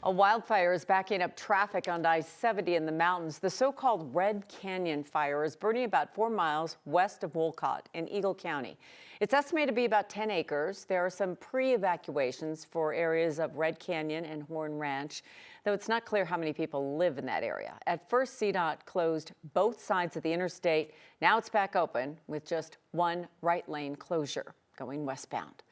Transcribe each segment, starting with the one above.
A wildfire is backing up traffic on I-70 in the mountains. The so-called Red Canyon fire is burning about 4 miles west of Wolcott in Eagle County. It's estimated to be about 10 acres. There are some pre-evacuations for areas of Red Canyon and Horn Ranch, though it's not clear how many people live in that area. At first, CDOT closed both sides of the interstate. Now it's back open with just one right lane closure going westbound.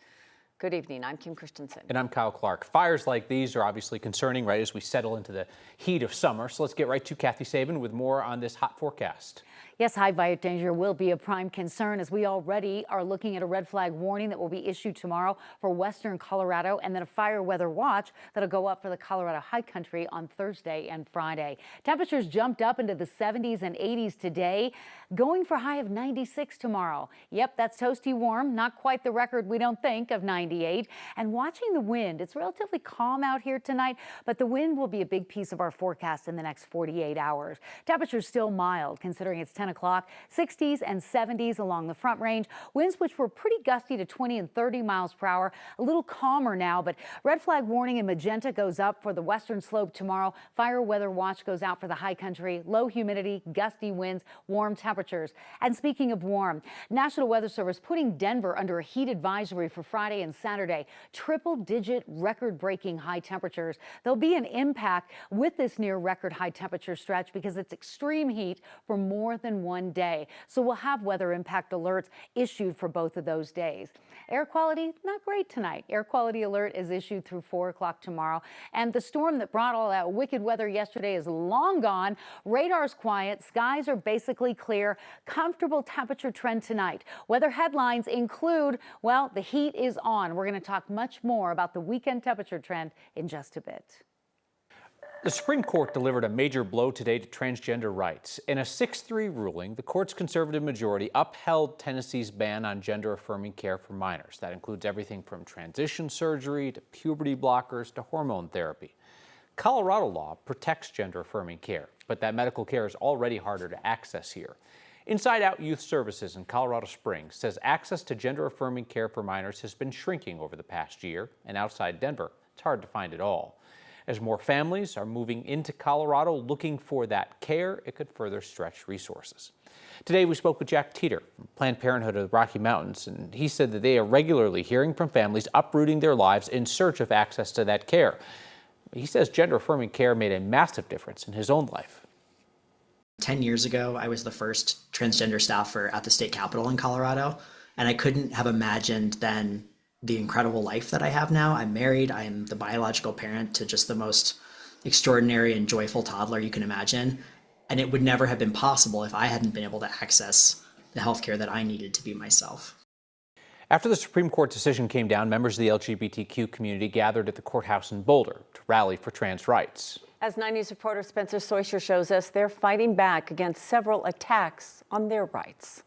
Good evening, I'm Kim Christensen. And I'm Kyle Clark. Fires like these are obviously concerning right as we settle into the heat of summer. So let's get right to Kathy Sabin with more on this hot forecast. Yes, high fire danger will be a prime concern as we already are looking at a red flag warning that will be issued tomorrow for western Colorado, and then a fire weather watch that'll go up for the Colorado high country on Thursday and Friday. Temperatures jumped up into the 70s and 80s today, going for a high of 96 tomorrow. Yep, that's toasty warm, not quite the record we don't think of 98. And watching the wind, it's relatively calm out here tonight, but the wind will be a big piece of our forecast in the next 48 hours. Temperatures still mild considering it's 10 o'clock, 60s and 70s along the Front Range. Winds which were pretty gusty to 20 and 30 miles per hour. A little calmer now, but red flag warning in magenta goes up for the western slope tomorrow. Fire weather watch goes out for the high country. Low humidity, gusty winds, warm temperatures. And speaking of warm, National Weather Service putting Denver under a heat advisory for Friday and Saturday. Triple-digit record-breaking high temperatures. There'll be an impact with this near record high temperature stretch because it's extreme heat for more than one day. So we'll have weather impact alerts issued for both of those days. Air quality, not great tonight. Air quality alert is issued through 4 o'clock tomorrow. And the storm that brought all that wicked weather yesterday is long gone. Radar's quiet. Skies are basically clear. Comfortable temperature trend tonight. Weather headlines include, well, the heat is on. We're going to talk much more about the weekend temperature trend in just a bit. The Supreme Court delivered a major blow today to transgender rights. In a 6-3 ruling, the court's conservative majority upheld Tennessee's ban on gender-affirming care for minors. That includes everything from transition surgery to puberty blockers to hormone therapy. Colorado law protects gender-affirming care, but that medical care is already harder to access here. Inside Out Youth Services in Colorado Springs says access to gender-affirming care for minors has been shrinking over the past year, and outside Denver, it's hard to find it all. As more families are moving into Colorado looking for that care, it could further stretch resources. Today we spoke with Jack Teeter from Planned Parenthood of the Rocky Mountains, and he said that they are regularly hearing from families uprooting their lives in search of access to that care. He says gender-affirming care made a massive difference in his own life. 10 years ago, I was the first transgender staffer at the state capitol in Colorado, and I couldn't have imagined then the incredible life that I have now. I'm married. I am the biological parent to just the most extraordinary and joyful toddler you can imagine. And it would never have been possible if I hadn't been able to access the healthcare that I needed to be myself. After the Supreme Court decision came down, members of the LGBTQ community gathered at the courthouse in Boulder to rally for trans rights. As 9 News reporter Spencer Soysher shows us, they're fighting back against several attacks on their rights.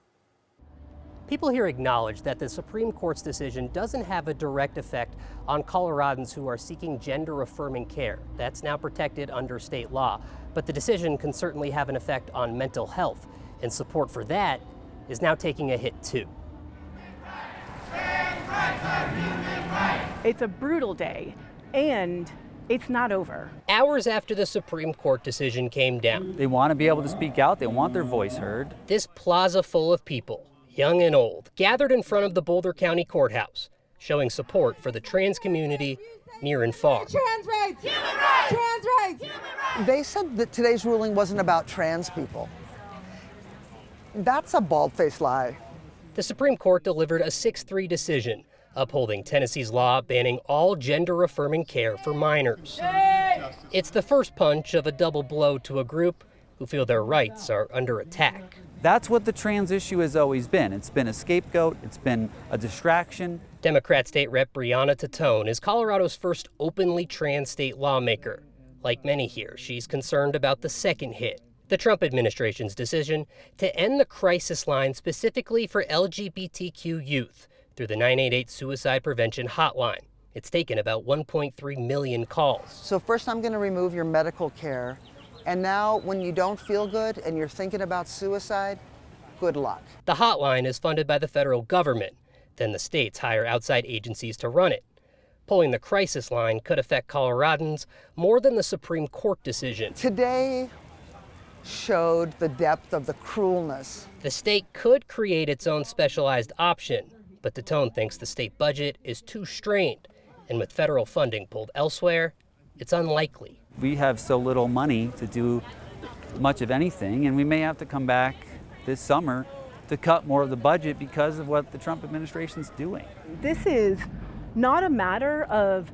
People here acknowledge that the Supreme Court's decision doesn't have a direct effect on Coloradans who are seeking gender-affirming care. That's now protected under state law. But the decision can certainly have an effect on mental health, and support for that is now taking a hit too. It's a brutal day, and it's not over. Hours after the Supreme Court decision came down, they want to be able to speak out. They want their voice heard. This plaza full of people, young and old, gathered in front of the Boulder County Courthouse, showing support for the trans community near and far. Trans rights! Human rights! Trans rights! Human rights! They said that today's ruling wasn't about trans people. That's a bald-faced lie. The Supreme Court delivered a 6-3 decision, upholding Tennessee's law banning all gender-affirming care for minors. It's the first punch of a double blow to a group who feel their rights are under attack. That's what the trans issue has always been. It's been a scapegoat. It's been a distraction. Democrat State Rep Brianna Titone is Colorado's first openly trans state lawmaker. Like many here, she's concerned about the second hit, the Trump administration's decision to end the crisis line specifically for LGBTQ youth through the 988 Suicide Prevention Hotline. It's taken about 1.3 million calls. So first I'm going to remove your medical care. And now when you don't feel good and you're thinking about suicide, good luck. The hotline is funded by the federal government. Then the states hire outside agencies to run it. Pulling the crisis line could affect Coloradans more than the Supreme Court decision. Today showed the depth of the cruelness. The state could create its own specialized option, but Tatone thinks the state budget is too strained, and with federal funding pulled elsewhere, it's unlikely. We have so little money to do much of anything, and we may have to come back this summer to cut more of the budget because of what the Trump administration's doing. This is not a matter of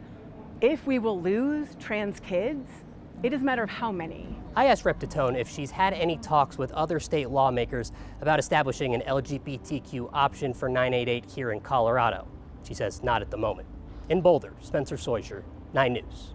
if we will lose trans kids, it is a matter of how many. I asked Rep. Tatone if she's had any talks with other state lawmakers about establishing an LGBTQ option for 988 here in Colorado. She says not at the moment. In Boulder, Spencer Soisher, 9 News.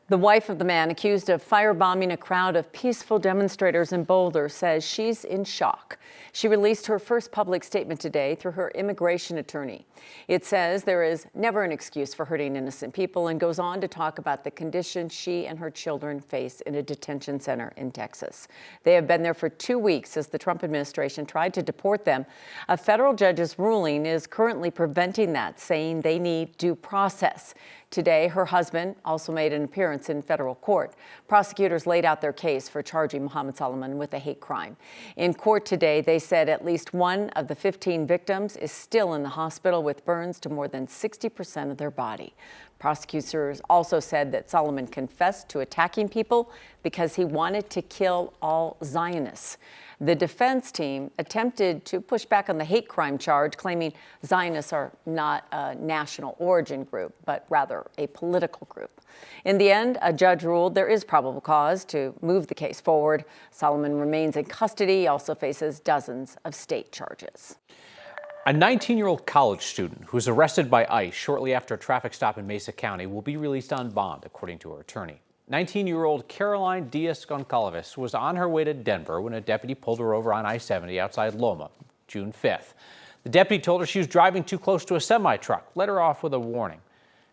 The wife of the man accused of firebombing a crowd of peaceful demonstrators in Boulder says she's in shock. She released her first public statement today through her immigration attorney. It says there is never an excuse for hurting innocent people and goes on to talk about the conditions she and her children face in a detention center in Texas. They have been there for 2 weeks as the Trump administration tried to deport them. A federal judge's ruling is currently preventing that, saying they need due process. Today, her husband also made an appearance in federal court. Prosecutors laid out their case for charging Mohammed Solomon with a hate crime. In court today, they said at least one of the 15 victims is still in the hospital with burns to more than 60% of their body. Prosecutors also said that Solomon confessed to attacking people because he wanted to kill all Zionists. The defense team attempted to push back on the hate crime charge, claiming Zionists are not a national origin group, but rather a political group. In the end, a judge ruled there is probable cause to move the case forward. Solomon remains in custody. He also faces dozens of state charges. A 19-year-old college student who was arrested by ICE shortly after a traffic stop in Mesa County will be released on bond, according to her attorney. 19-year-old Caroline Diaz-Goncalves was on her way to Denver when a deputy pulled her over on I-70 outside Loma, June 5th. The deputy told her she was driving too close to a semi-truck, let her off with a warning.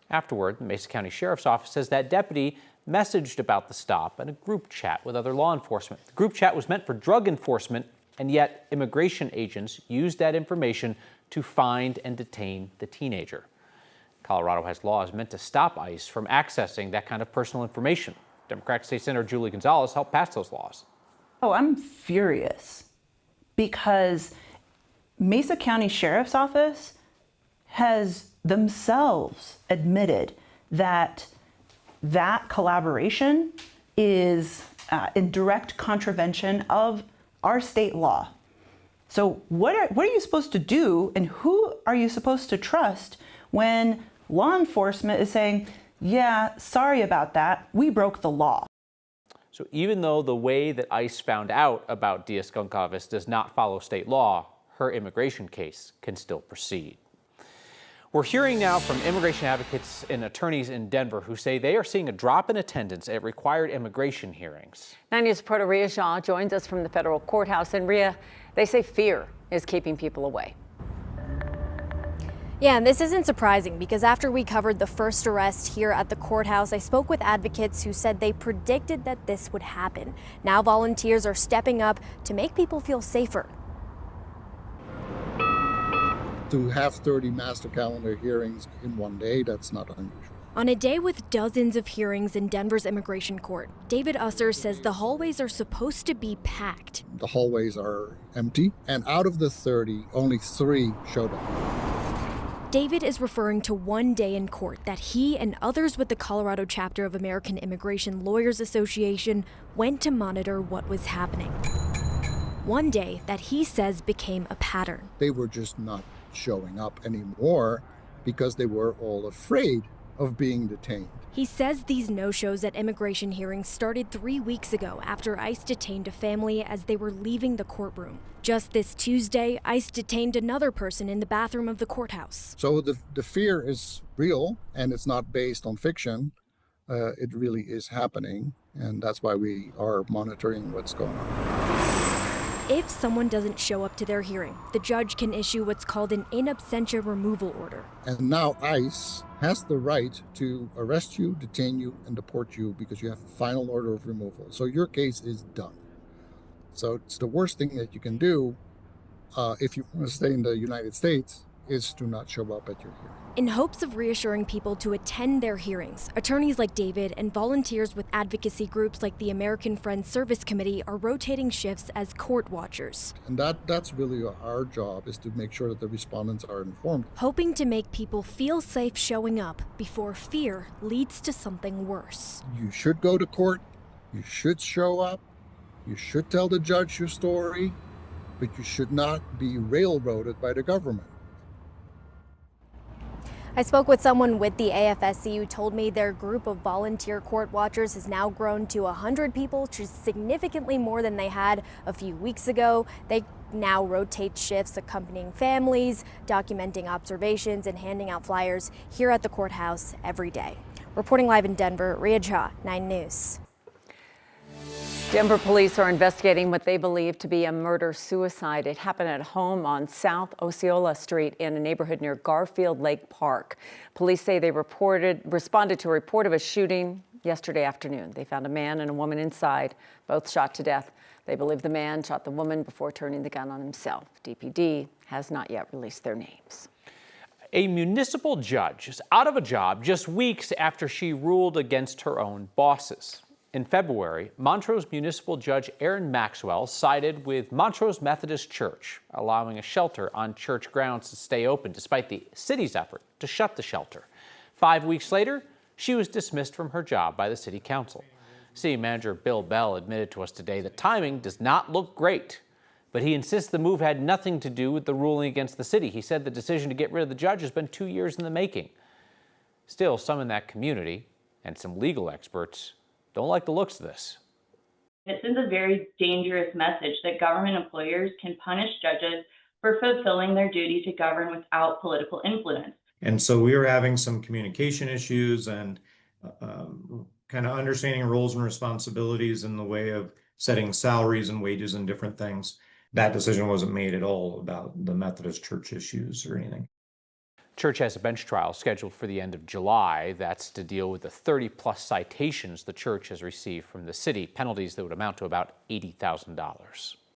Afterward, the Mesa County Sheriff's Office says that deputy messaged about the stop in a group chat with other law enforcement. The group chat was meant for drug enforcement, and yet immigration agents used that information to find and detain the teenager. Colorado has laws meant to stop ICE from accessing that kind of personal information. Democratic State Senator Julie Gonzalez helped pass those laws. Oh, I'm furious because Mesa County Sheriff's Office has themselves admitted that that collaboration is in direct contravention of our state law. So what are you supposed to do, and who are you supposed to trust when law enforcement is saying, yeah, sorry about that, we broke the law? So even though the way that ICE found out about Diaz-Goncalves does not follow state law, her immigration case can still proceed. We're hearing now from immigration advocates and attorneys in Denver who say they are seeing a drop in attendance at required immigration hearings. 9 News reporter Ria Shaw joins us from the federal courthouse. And Ria, they say fear is keeping people away. Yeah, and this isn't surprising because after we covered the first arrest here at the courthouse, I spoke with advocates who said they predicted that this would happen. Now volunteers are stepping up to make people feel safer. To have 30 master calendar hearings in one day, that's not unusual. On a day with dozens of hearings in Denver's immigration court, David Usser says the hallways are supposed to be packed. The hallways are empty, and out of the 30, only 3 showed up. David is referring to one day in court that he and others with the Colorado chapter of American Immigration Lawyers Association went to monitor what was happening. One day that he says became a pattern. They were just not showing up anymore because they were all afraid of being detained. He says these no-shows at immigration hearings started 3 weeks ago after ICE detained a family as they were leaving the courtroom. Just this Tuesday, ICE detained another person in the bathroom of the courthouse. So the fear is real, and it's not based on fiction. It really is happening, and that's why we are monitoring what's going on. If someone doesn't show up to their hearing, the judge can issue what's called an in absentia removal order. And now ICE has the right to arrest you, detain you, and deport you because you have a final order of removal. So your case is done. So it's the worst thing that you can do if you want to stay in the United States is to not show up at your hearing. In hopes of reassuring people to attend their hearings, attorneys like David and volunteers with advocacy groups like the American Friends Service Committee are rotating shifts as court watchers. And that's really our job, is to make sure that the respondents are informed. Hoping to make people feel safe showing up before fear leads to something worse. You should go to court, you should show up, you should tell the judge your story, but you should not be railroaded by the government. I spoke with someone with the AFSC who told me their group of volunteer court watchers has now grown to 100 people, which is significantly more than they had a few weeks ago. They now rotate shifts accompanying families, documenting observations, and handing out flyers here at the courthouse every day. Reporting live in Denver, Rhea Jha, 9 News. Denver police are investigating what they believe to be a murder-suicide. It happened at home on South Osceola Street in a neighborhood near Garfield Lake Park. Police say they responded to a report of a shooting yesterday afternoon. They found a man and a woman inside, both shot to death. They believe the man shot the woman before turning the gun on himself. DPD has not yet released their names. A municipal judge is out of a job just weeks after she ruled against her own bosses. In February, Montrose Municipal Judge Aaron Maxwell sided with Montrose Methodist Church, allowing a shelter on church grounds to stay open despite the city's effort to shut the shelter. 5 weeks later, she was dismissed from her job by the city council. City manager Bill Bell admitted to us today that timing does not look great, but he insists the move had nothing to do with the ruling against the city. He said the decision to get rid of the judge has been 2 years in the making. Still, some in that community and some legal experts don't like the looks of this. It sends a very dangerous message that government employers can punish judges for fulfilling their duty to govern without political influence. And so we were having some communication issues and kind of understanding roles and responsibilities in the way of setting salaries and wages and different things. That decision wasn't made at all about the Methodist Church issues or anything. Church has a bench trial scheduled for the end of July. That's to deal with the 30-plus citations the church has received from the city, penalties that would amount to about $80,000.